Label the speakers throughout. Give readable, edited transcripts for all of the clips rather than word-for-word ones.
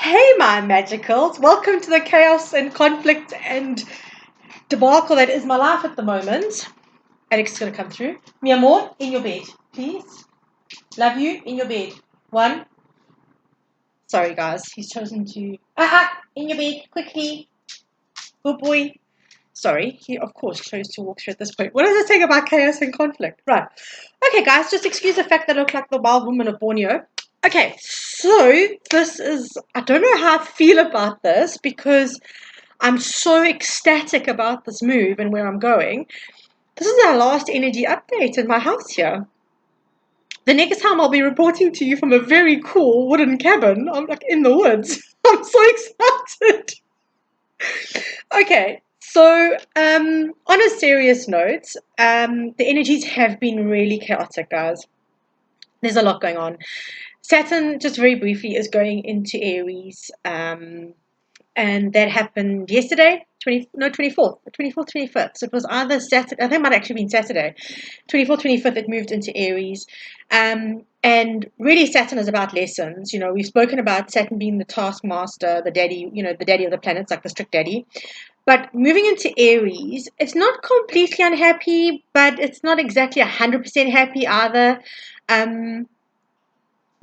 Speaker 1: Hey, my magicals! Welcome to the chaos and conflict and debacle that is my life at the moment. Alex is going to come through. Mi amor, in your bed, please. Love you, in your bed. One. Sorry, guys. He's chosen to... in your bed, quickly. Good boy. Sorry, he, of course, chose to walk through at this point. What does it say about chaos and conflict? Right. Okay, guys, just excuse the fact that I look like the wild woman of Borneo. Okay, so this is... I don't know how I feel about this because I'm so ecstatic about this move and where I'm going. This is our last energy update in my house here. The next time I'll be reporting to you from a very cool wooden cabin. I'm like in the woods. I'm so excited. Okay, so on a serious note, the energies have been really chaotic, guys. There's a lot going on. Saturn, just very briefly, is going into Aries. And that happened yesterday, 24th, 25th. So it was either Saturday, I think it might have actually been Saturday, 24th, 25th, it moved into Aries. And really Saturn is about lessons. You know, we've spoken about Saturn being the taskmaster, the daddy, the daddy of the planets, like the strict daddy. But moving into Aries, it's not completely unhappy, but it's not exactly 100% happy either.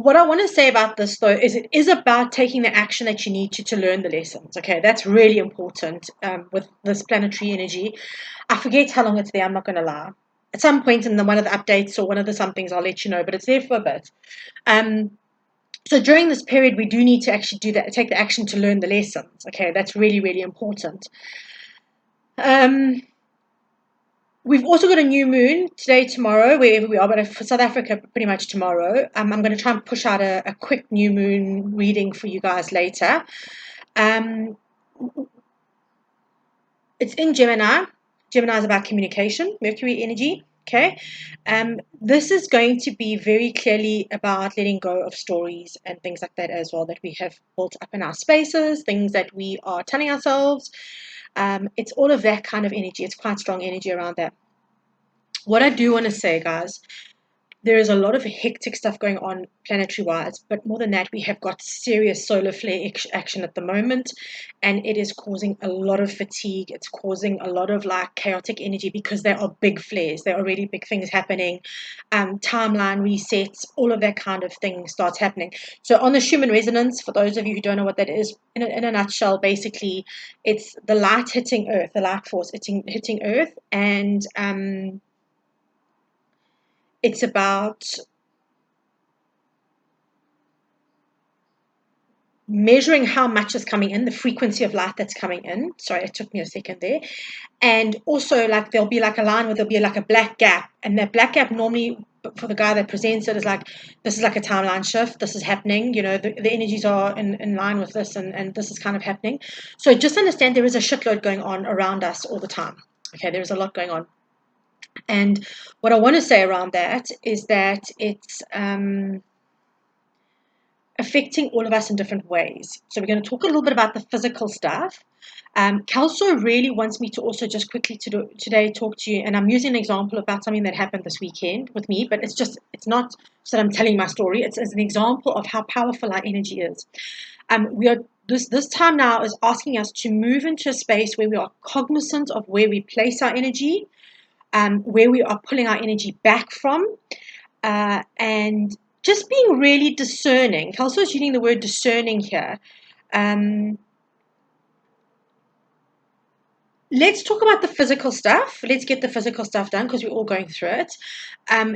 Speaker 1: What I want to say about this, though, is it is about taking the action that you need to learn the lessons. Okay, that's really important with this planetary energy. I forget how long it's there, I'm not going to lie. At some point in one of the updates or one of the somethings, I'll let you know, but it's there for a bit. So during this period, we do need to actually do that, take the action to learn the lessons. Okay, that's really, really important. We've also got a new moon today, tomorrow, wherever we are, but for South Africa, pretty much tomorrow. I'm going to try and push out a quick new moon reading for you guys later. It's in Gemini. Gemini is about communication, Mercury energy. Okay. This is going to be very clearly about letting go of stories and things like that as well that we have built up in our spaces, things that we are telling ourselves. It's all of that kind of energy. It's quite strong energy around that. What I do want to say, guys, there is a lot of hectic stuff going on planetary wise, but more than that, we have got serious solar flare action at the moment, and it is causing a lot of fatigue. It's causing a lot of like chaotic energy because there are big flares. There are really big things happening. Timeline resets, all of that kind of thing starts happening. So on the Schumann resonance, for those of you who don't know what that is, in a nutshell, basically, it's the light hitting Earth, the light force hitting Earth, and it's about measuring how much is coming in, the frequency of light that's coming in. Sorry, it took me a second there. And also, like, there'll be like a line where there'll be like a black gap. And that black gap normally, for the guy that presents it, is like, this is like a timeline shift. This is happening. The energies are in line with this, and this is kind of happening. So just understand there is a shitload going on around us all the time. Okay, there's a lot going on. And what I want to say around that is that it's affecting all of us in different ways. So we're going to talk a little bit about the physical stuff. Kelso really wants me to also just quickly today talk to you, and I'm using an example about something that happened this weekend with me, but it's not so that I'm telling my story. It's as an example of how powerful our energy is. This time now is asking us to move into a space where we are cognizant of where we place our energy, where we are pulling our energy back from, and just being really discerning. Kelso is using the word discerning here. Let's talk about the physical stuff. Let's get the physical stuff done because we're all going through it.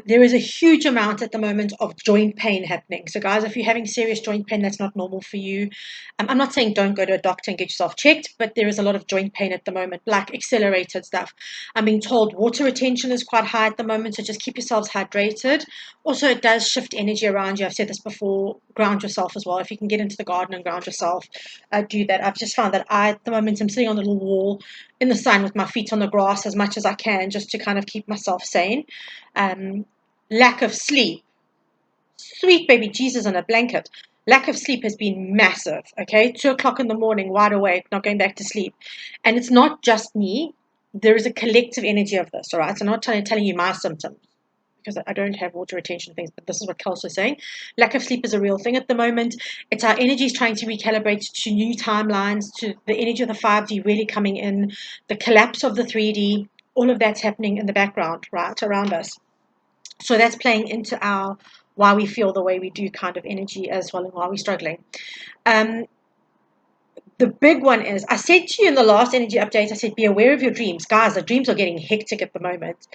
Speaker 1: There is a huge amount at the moment of joint pain happening. So, guys, if you're having serious joint pain, that's not normal for you. I'm not saying don't go to a doctor and get yourself checked, but there is a lot of joint pain at the moment, like accelerated stuff. I'm being told water retention is quite high at the moment, so just keep yourselves hydrated. Also, it does shift energy around you. I've said this before, ground yourself as well. If you can get into the garden and ground yourself, do that. I've just found that at the moment, I'm sitting on a little wall in the sun with my feet on the grass as much as I can just to kind of keep myself sane. Lack of sleep. Sweet baby Jesus on a blanket. Lack of sleep has been massive, okay? 2 o'clock in the morning, wide awake, not going back to sleep. And it's not just me. There is a collective energy of this, all right? So I'm not telling you my symptoms because I don't have water retention things, but this is what Kelsey is saying. Lack of sleep is a real thing at the moment. It's our energies trying to recalibrate to new timelines, to the energy of the 5D really coming in, the collapse of the 3D, all of that's happening in the background, right, around us. So that's playing into our why we feel the way we do kind of energy as well, and why we're struggling. The big one is, I said to you in the last energy update, I said, be aware of your dreams. Guys, the dreams are getting hectic at the moment.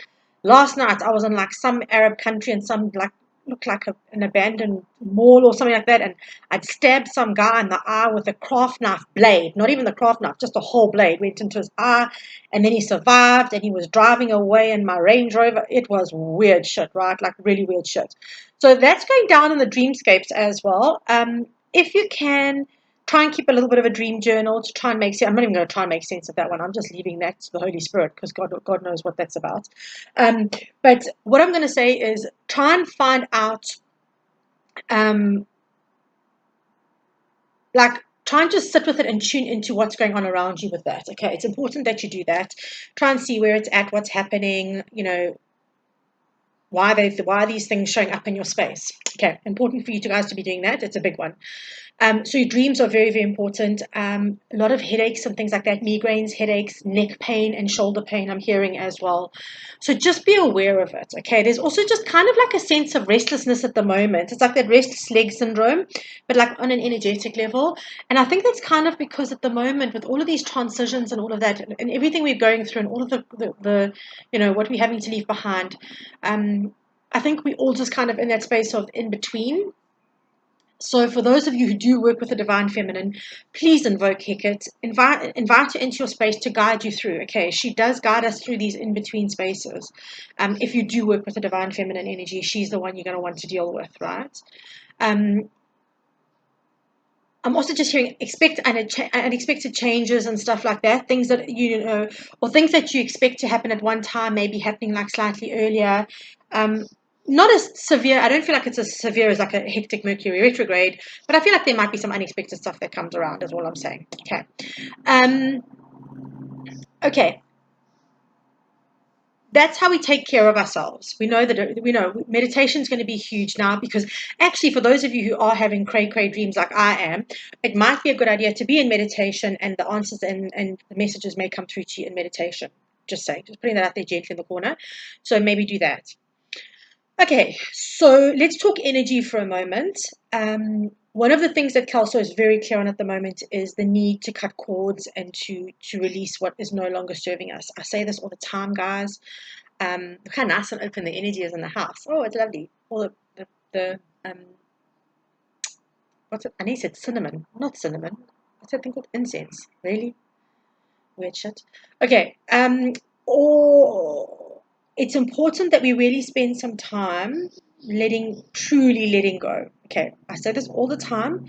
Speaker 1: Last night, I was in like some Arab country and some like looked like an abandoned mall or something like that. And I'd stabbed some guy in the eye with a craft knife blade, not even the craft knife, just a whole blade went into his eye. And then he survived and he was driving away in my Range Rover. It was weird shit, right? Like really weird shit. So that's going down in the dreamscapes as well. If you can, try and keep a little bit of a dream journal to try and make sense. I'm not even going to try and make sense of that one. I'm just leaving that to the Holy Spirit, because God knows what that's about. But what I'm going to say is try and find out, try and just sit with it and tune into what's going on around you with that. Okay, it's important that you do that. Try and see where it's at, what's happening, why are these things showing up in your space. Okay, important for you guys to be doing that. It's a big one. So your dreams are very, very important. A lot of headaches and things like that, migraines, headaches, neck pain and shoulder pain I'm hearing as well. So just be aware of it, okay? There's also just kind of like a sense of restlessness at the moment. It's like that restless leg syndrome, but like on an energetic level. And I think that's kind of because at the moment with all of these transitions and all of that and everything we're going through and all of the what we're having to leave behind, I think we all just kind of in that space of in between. So for those of you who do work with the Divine Feminine, please invoke Hecate. Invite her into your space to guide you through. Okay, she does guide us through these in-between spaces. If you do work with the Divine Feminine energy, she's the one you're going to want to deal with, right? I'm also just hearing expect unexpected changes and stuff like that. Things that or things that you expect to happen at one time, maybe happening like slightly earlier. Not as severe. I don't feel like it's as severe as like a hectic Mercury retrograde, but I feel like there might be some unexpected stuff that comes around, is all I'm saying. Okay. Okay. That's how we take care of ourselves. We know meditation is going to be huge now, because actually for those of you who are having cray dreams like I am, it might be a good idea to be in meditation, and the answers and the messages may come through to you in meditation. Just putting that out there gently in the corner. So maybe do that. Okay, so let's talk energy for a moment. One of the things that Kelso is very clear on at the moment is the need to cut cords and to release what is no longer serving us. I say this all the time, guys. Look how nice and open the energy is in the house. Oh, it's lovely. All the what's it? I need to say cinnamon. Not cinnamon. What's that thing called? Incense. Really? Weird shit. Okay. It's important that we really spend some time truly letting go. Okay, I say this all the time,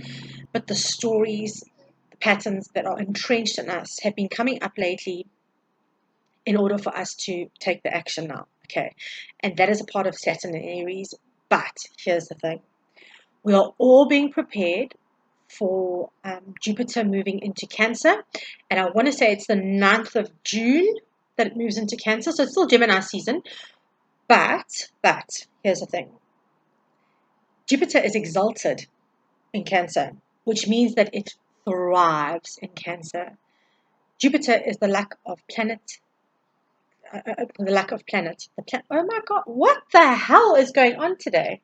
Speaker 1: but the stories, the patterns that are entrenched in us have been coming up lately in order for us to take the action now. Okay, and that is a part of Saturn and Aries. But here's the thing. We are all being prepared for Jupiter moving into Cancer, and I want to say it's the 9th of June that it moves into Cancer, so it's still Gemini season, but here's the thing. Jupiter is exalted in Cancer, which means that it thrives in Cancer. Jupiter is the lack of planet. Oh my God, what the hell is going on today?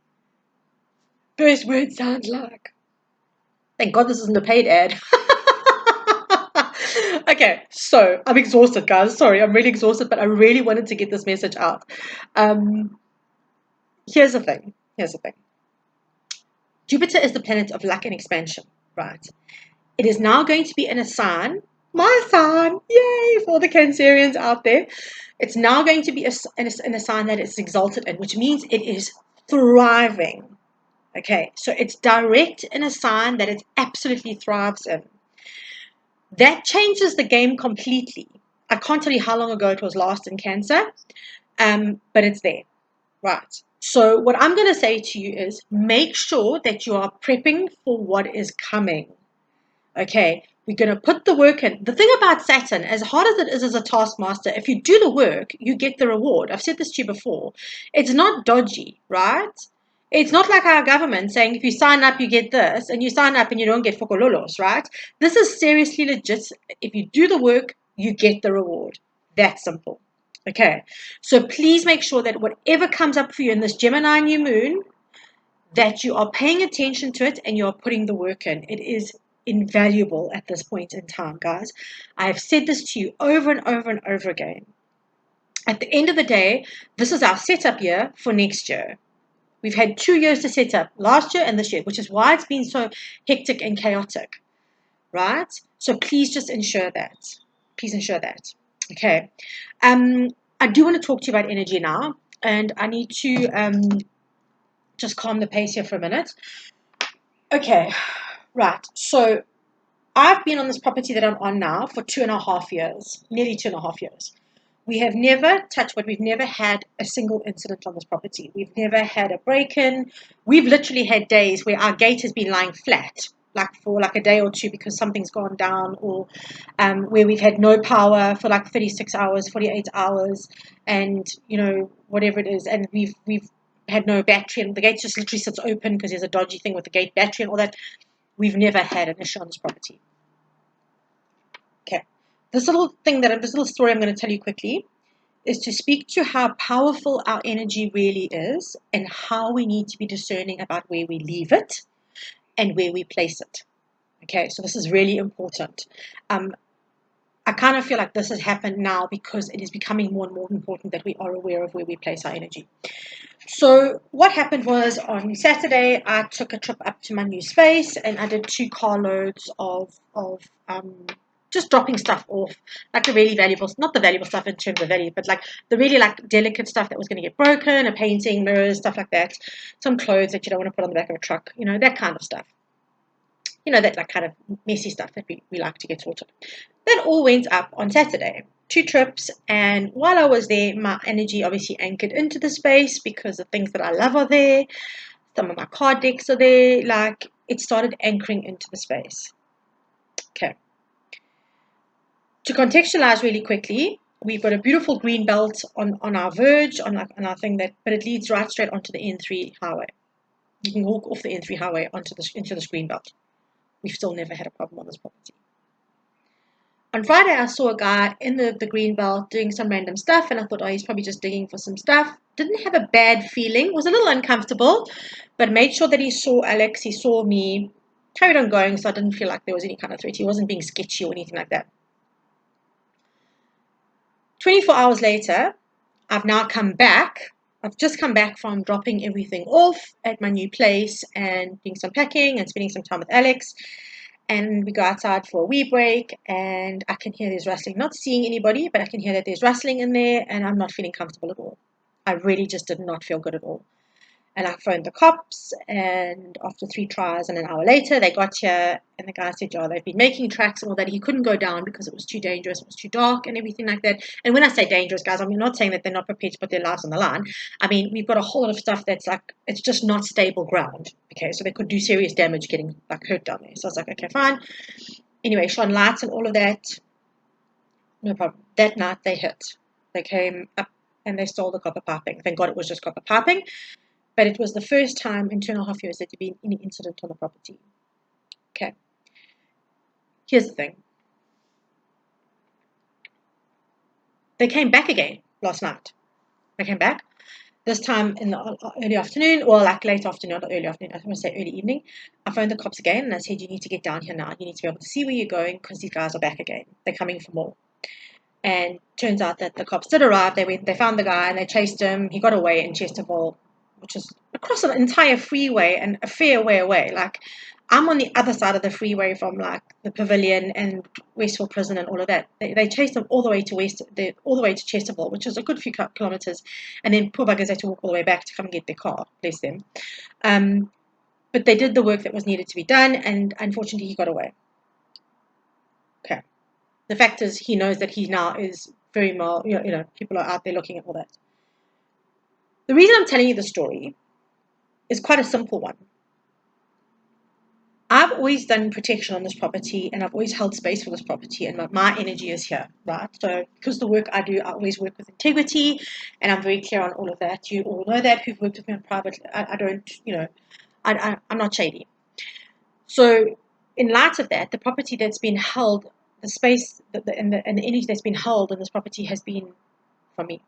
Speaker 1: First word sounds like. Thank God this isn't a paid ad. Okay, so I'm exhausted, guys. Sorry, I'm really exhausted, but I really wanted to get this message out. Here's the thing. Jupiter is the planet of luck and expansion, right? It is now going to be in a sign, my sign, yay, for the Cancerians out there. It's now going to be in a sign that it's exalted in, which means it is thriving. Okay, so it's direct in a sign that it absolutely thrives in. That changes the game completely. I can't tell you how long ago it was last in Cancer, but it's there, right? So what I'm going to say to you is make sure that you are prepping for what is coming. Okay, We're going to put the work in. The thing about Saturn, as hard as it is as a taskmaster, if you do the work, you get the reward. I've said this to you before. It's not dodgy, right? It's not like our government saying if you sign up, you get this, and you sign up and you don't get fokololos, right? This is seriously legit. If you do the work, you get the reward. That simple. Okay, so please make sure that whatever comes up for you in this Gemini new moon, that you are paying attention to it and you are putting the work in. It is invaluable at this point in time, guys. I have said this to you over and over and over again. At the end of the day, this is our setup year for next year. We've had 2 years to set up, last year and this year, which is why it's been so hectic and chaotic, right? So please just ensure that. Please ensure that. Okay. I do want to talk to you about energy now, and I need to just calm the pace here for a minute. Okay, right. So I've been on this property that I'm on now for 2.5 years, nearly 2.5 years. We have never touched wood. We've never had a single incident on this property. We've never had a break-in. We've literally had days where our gate has been lying flat, like for like a day or two because something's gone down, or where we've had no power for like 36 hours, 48 hours, and whatever it is, and we've had no battery, and the gate just literally sits open because there's a dodgy thing with the gate battery and all that. We've never had an issue on this property. Okay. This little story I'm going to tell you quickly is to speak to how powerful our energy really is and how we need to be discerning about where we leave it and where we place it. Okay, so this is really important. I kind of feel like this has happened now because it is becoming more and more important that we are aware of where we place our energy. So what happened was on Saturday, I took a trip up to my new space and I did 2 carloads of just dropping stuff off, like the really valuable, not the valuable stuff in terms of value, but like the really like delicate stuff that was going to get broken, a painting, mirrors, stuff like that, some clothes that you don't want to put on the back of a truck, that kind of stuff. That like kind of messy stuff that we like to get sorted. That all went up on Saturday. 2 trips, and while I was there, my energy obviously anchored into the space because the things that I love are there. Some of my card decks are there. Like, it started anchoring into the space. Okay. To contextualize really quickly, we've got a beautiful green belt on our verge, on our thing but it leads right straight onto the N3 highway. You can walk off the N3 highway into this green belt. We've still never had a problem on this property. On Friday, I saw a guy in the green belt doing some random stuff, and I thought, oh, he's probably just digging for some stuff. Didn't have a bad feeling. Was a little uncomfortable, but made sure that he saw Alex, he saw me, carried on going, so I didn't feel like there was any kind of threat. He wasn't being sketchy or anything like that. 24 hours later, I've now come back. I've just come back from dropping everything off at my new place and doing some packing and spending some time with Alex. And we go outside for a wee break, and I can hear there's rustling. Not seeing anybody, but I can hear that there's rustling in there, and I'm not feeling comfortable at all. I really just did not feel good at all. And I phoned the cops, and after 3 tries and an hour later, they got here, and the guy said, yeah, they've been making tracks and all that. He couldn't go down because it was too dangerous, it was too dark and everything like that. And when I say dangerous, guys, I'm not saying that they're not prepared to put their lives on the line. I mean, we've got a whole lot of stuff that's like, it's just not stable ground. Okay, so they could do serious damage getting like hurt down there. So I was like, okay, fine. Anyway, shone lights and all of that. No problem. That night they hit. They came up and they stole the copper piping. Thank God it was just copper piping. But it was the first time in 2.5 years that there'd been any incident on the property. Okay. Here's the thing. They came back again last night. They came back. This time in the early afternoon, or like late afternoon, not early afternoon, I want to say early evening. I phoned the cops again and I said, you need to get down here now. You need to be able to see where you're going because these guys are back again. They're coming for more. And turns out that the cops did arrive. They found the guy and they chased him. He got away in Chesterville, which is across an entire freeway and a fair way away. Like, I'm on the other side of the freeway from like the Pavilion and Westfield Prison and all of that. They chased him all the way to Chesterville, which is a good few kilometers, and then poor buggers had to walk all the way back to come and get their car. Bless them. But they did the work that was needed to be done, and unfortunately, he got away. Okay. The fact is, he knows that he now is very well. People are out there looking at all that. The reason I'm telling you the story is quite a simple one. I've always done protection on this property, and I've always held space for this property, and my energy is here, right? So because the work I do, I always work with integrity, and I'm very clear on all of that. You all know that who've worked with me in private. I don't, I'm not shady. So in light of that, the property that's been held, the space and the energy that's been held in this property has been from me.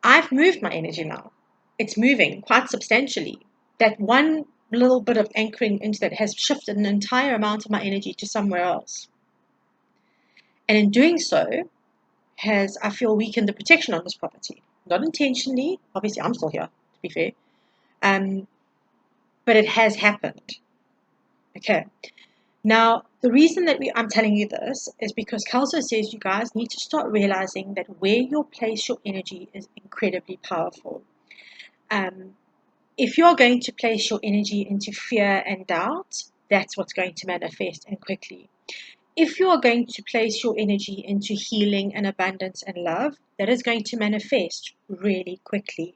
Speaker 1: I've moved my energy now. It's moving quite substantially. That one little bit of anchoring into that has shifted an entire amount of my energy to somewhere else. And in doing so, I feel, weakened the protection on this property. Not intentionally. Obviously, I'm still here, to be fair. But it has happened. Okay. Now, the reason that I'm telling you this is because Kelso says you guys need to start realizing that where you place your energy is incredibly powerful. If you're going to place your energy into fear and doubt, that's what's going to manifest, and quickly. If you are going to place your energy into healing and abundance and love, that is going to manifest really quickly.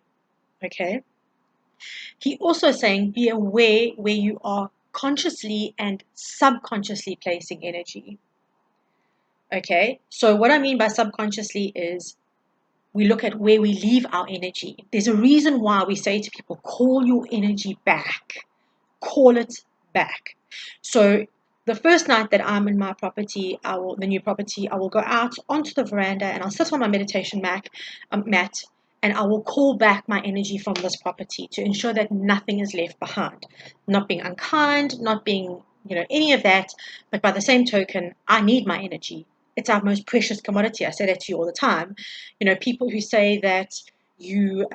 Speaker 1: Okay? He also saying, be aware where you are consciously and subconsciously placing energy. Okay? So what I mean by subconsciously is we look at where we leave our energy. There's a reason why we say to people, call your energy back. Call it back. So the first night that I'm in my property, the new property, I will go out onto the veranda and I'll sit on my meditation mat, and I will call back my energy from this property to ensure that nothing is left behind. Not being unkind, not being, any of that, but by the same token, I need my energy. It's our most precious commodity. I say that to you all the time. People who say that your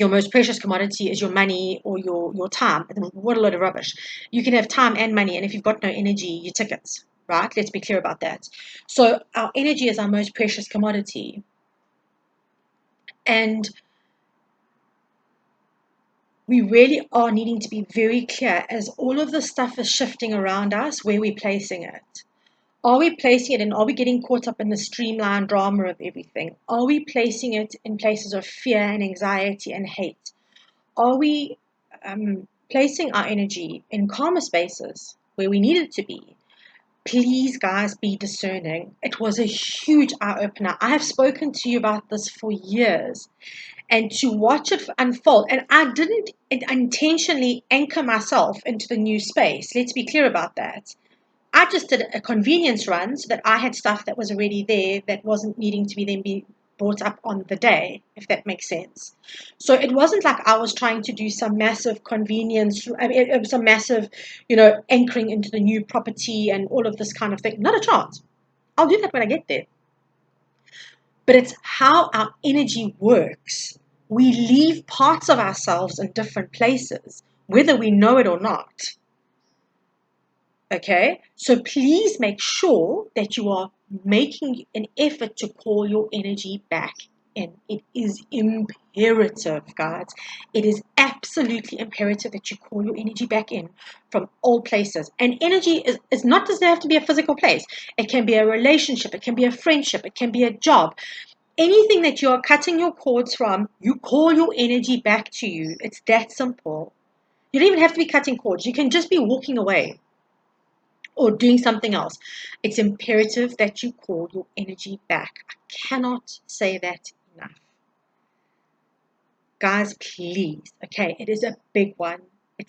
Speaker 1: most precious commodity is your money or your time. What a load of rubbish. You can have time and money, and if you've got no energy, you're tickets, right? Let's be clear about that. So our energy is our most precious commodity. And we really are needing to be very clear as all of the stuff is shifting around us, where we're placing it. Are we placing it, and are we getting caught up in the streamlined drama of everything? Are we placing it in places of fear and anxiety and hate? Are we placing our energy in calmer spaces where we need it to be? Please, guys, be discerning. It was a huge eye-opener. I have spoken to you about this for years. And to watch it unfold, and I didn't intentionally anchor myself into the new space. Let's be clear about that. I just did a convenience run so that I had stuff that was already there that wasn't needing to be brought up on the day, if that makes sense. So it wasn't like I was trying to do some massive convenience, it was a massive, anchoring into the new property and all of this kind of thing. Not a chance. I'll do that when I get there. But it's how our energy works. We leave parts of ourselves in different places, whether we know it or not. Okay, so please make sure that you are making an effort to call your energy back in. It is imperative, guys. It is absolutely imperative that you call your energy back in from all places. And energy is not, doesn't have to be a physical place. It can be a relationship, it can be a friendship, it can be a job. Anything that you are cutting your cords from, you call your energy back to you. It's that simple. You don't even have to be cutting cords. You can just be walking away or doing something else. It's imperative that you call your energy back. I cannot say that enough. Guys, please. Okay, it is a big one.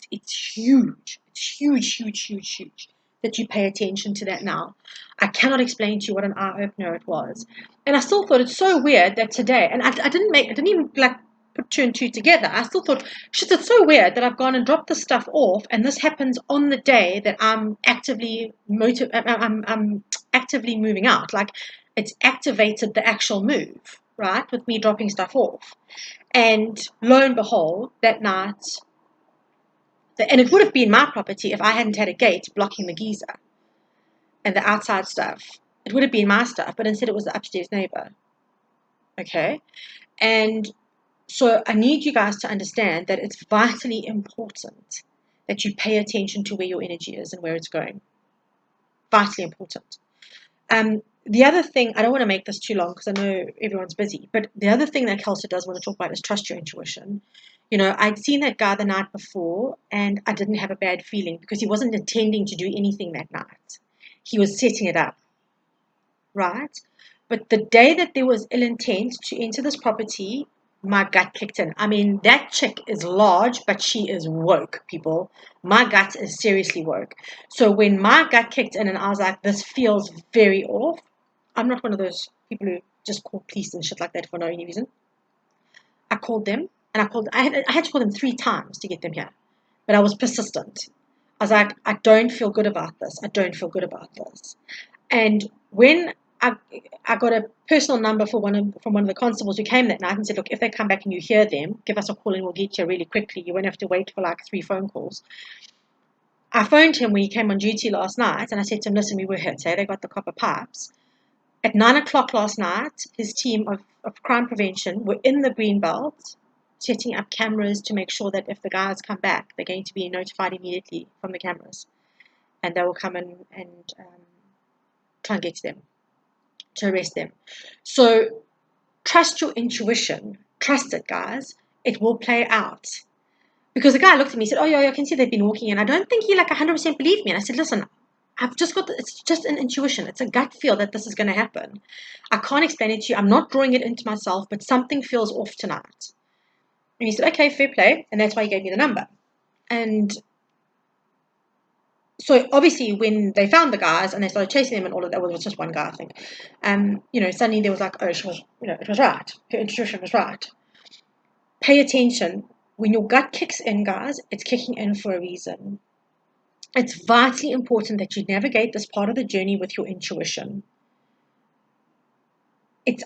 Speaker 1: It's huge. It's huge, huge, huge, huge that you pay attention to that now. I cannot explain to you what an eye-opener it was. And I still thought it's so weird that today, and I didn't even like put two and two together. I still thought, shit, it's so weird that I've gone and dropped this stuff off, and this happens on the day that I'm actively I'm actively moving out. Like, it's activated the actual move, right, with me dropping stuff off. And lo and behold, that night, and it would have been my property if I hadn't had a gate blocking the geyser and the outside stuff. It would have been my stuff, but instead it was the upstairs neighbor. Okay? And so I need you guys to understand that it's vitally important that you pay attention to where your energy is and where it's going. Vitally important. The other thing, I don't want to make this too long because I know everyone's busy, but the other thing that Kelso does want to talk about is trust your intuition. I'd seen that guy the night before and I didn't have a bad feeling because he wasn't intending to do anything that night. He was setting it up, right? But the day that there was ill intent to enter this property, my gut kicked in. I mean, that chick is large, but she is woke, people. My gut is seriously woke. So when my gut kicked in and I was like, this feels very off, I'm not one of those people who just call police and shit like that for no reason. I called them and I had to call them 3 times to get them here. But I was persistent. I was like, I don't feel good about this. I don't feel good about this. And when I got a personal number from one of the constables who came that night and said, look, if they come back and you hear them, give us a call and we'll get you really quickly. You won't have to wait for like 3 phone calls. I phoned him when he came on duty last night and I said to him, listen, we were hit. They got the copper pipes. At 9 o'clock last night, his team of crime prevention were in the green belt setting up cameras to make sure that if the guys come back, they're going to be notified immediately from the cameras. And they will come in and try and get to them, to arrest them. So trust your intuition. Trust it, guys. It will play out. Because the guy looked at me and said, oh, yeah, I can see they've been walking in. I don't think he 100% believed me. And I said, listen, it's just an intuition. It's a gut feel that this is going to happen. I can't explain it to you. I'm not drawing it into myself, but something feels off tonight. And he said, okay, fair play. And that's why he gave me the number. And so obviously when they found the guys and they started chasing them and all of that, well, it was just one guy, I think. Suddenly there was like, oh, she was, it was right. Her intuition was right. Pay attention. When your gut kicks in, guys, it's kicking in for a reason. It's vitally important that you navigate this part of the journey with your intuition.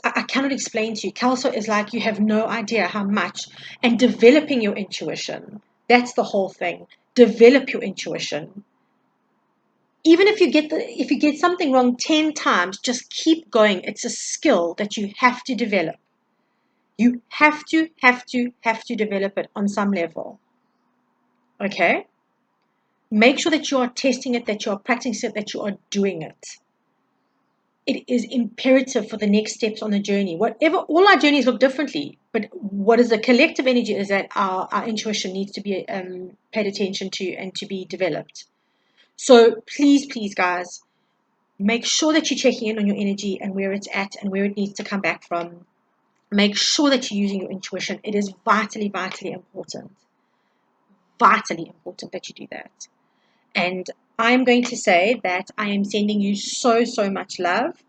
Speaker 1: I cannot explain to you. Kelso is like you have no idea how much. And developing your intuition, that's the whole thing. Develop your intuition. Even if you get something wrong 10 times, just keep going. It's a skill that you have to develop. You have to develop it on some level. Okay? Make sure that you are testing it, that you are practicing it, that you are doing it. It is imperative for the next steps on the journey. All our journeys look differently, but what is the collective energy is that our intuition needs to be paid attention to and to be developed. So please, guys, make sure that you're checking in on your energy and where it's at and where it needs to come back from. Make sure that you're using your intuition. It is vitally important. Vitally important that you do that. And I'm going to say that I am sending you so much love.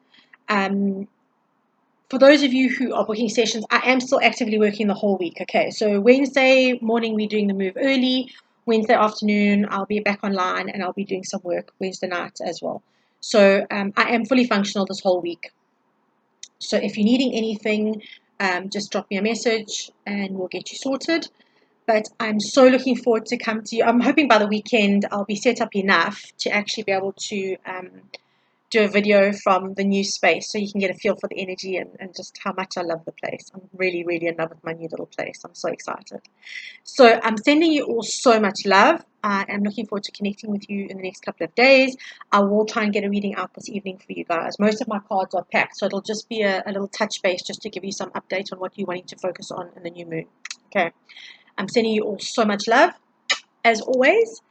Speaker 1: For those of you who are booking sessions, I am still actively working the whole week. Okay, so Wednesday morning we're doing the move early. Wednesday afternoon I'll be back online and I'll be doing some work Wednesday night as well. So I am fully functional this whole week. So if you're needing anything, just drop me a message and we'll get you sorted. But I'm so looking forward to come to you. I'm hoping by the weekend I'll be set up enough to actually be able to do a video from the new space so you can get a feel for the energy and just how much I love the place. I'm really in love with my new little place. I'm so excited. So I'm sending you all so much love. I am looking forward to connecting with you in the next couple of days. I will try and get a reading out this evening for you guys. Most of my cards are packed, so it'll just be a little touch base just to give you some update on what you're wanting to focus on in the new moon. Okay. I'm sending you all so much love, as always,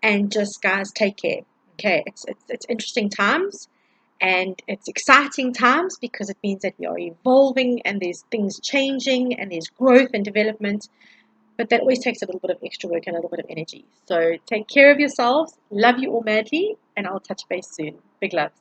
Speaker 1: and just, guys, take care. Okay, it's interesting times, and it's exciting times because it means that we are evolving, and there's things changing, and there's growth and development, but that always takes a little bit of extra work and a little bit of energy. So take care of yourselves. Love you all madly, and I'll touch base soon. Big loves.